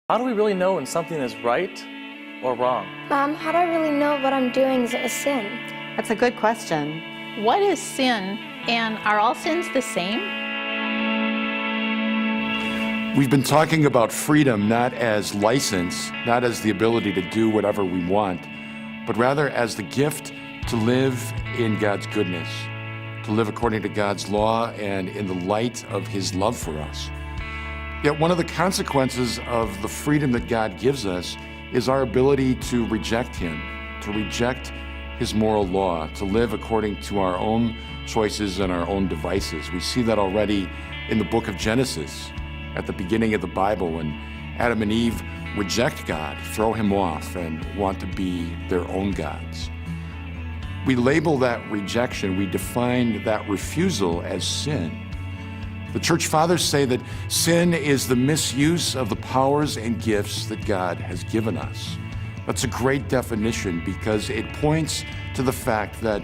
How do we really know when something is right or wrong? Mom, how do I really know what I'm doing is a sin? That's a good question. What is sin, and are all sins the same? We've been talking about freedom not as license, not as the ability to do whatever we want, but rather as the gift to live in God's goodness, to live according to God's law and in the light of His love for us. Yet one of the consequences of the freedom that God gives us is our ability to reject Him, to reject His moral law, to live according to our own choices and our own devices. We see that already in the book of Genesis, at the beginning of the Bible, when Adam and Eve reject God, throw Him off, and want to be their own gods. We label that rejection, we define that refusal as sin. The church fathers say that sin is the misuse of the powers and gifts that God has given us. That's a great definition because it points to the fact that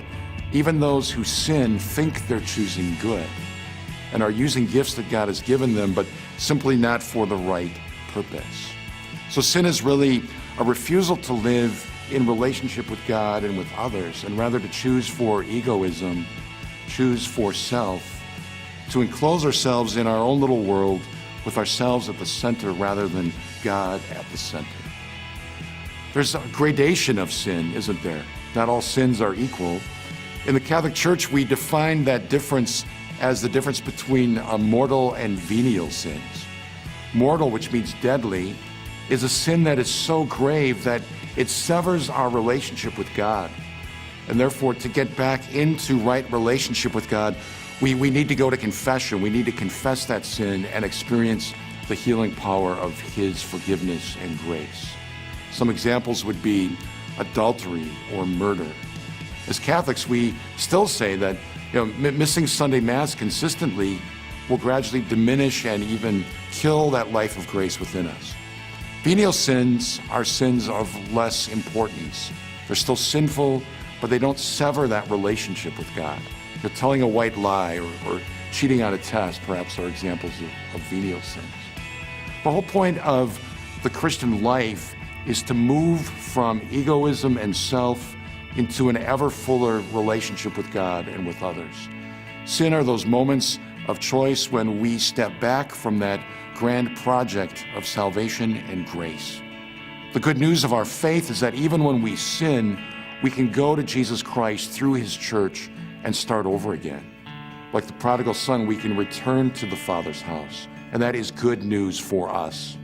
even those who sin think they're choosing good and are using gifts that God has given them, but simply not for the right purpose. So sin is really a refusal to live in relationship with God and with others, and rather to choose for egoism, choose for self, to enclose ourselves in our own little world with ourselves at the center rather than God at the center. There's a gradation of sin, isn't there? Not all sins are equal. In the Catholic Church, we define that difference as the difference between mortal and venial sins. Mortal, which means deadly, is a sin that is so grave that it severs our relationship with God. And therefore, to get back into right relationship with God, we need to go to confession. We need to confess that sin and experience the healing power of His forgiveness and grace. Some examples would be adultery or murder. As Catholics, we still say that missing Sunday Mass consistently will gradually diminish and even kill that life of grace within us. Venial sins are sins of less importance. They're still sinful, but they don't sever that relationship with God. Telling a white lie or cheating on a test, perhaps, are examples of venial sins. The whole point of the Christian life is to move from egoism and self into an ever fuller relationship with God and with others. Sin are those moments of choice when we step back from that grand project of salvation and grace. The good news of our faith is that even when we sin, we can go to Jesus Christ through His church and start over again. Like the prodigal son, we can return to the Father's house, and that is good news for us.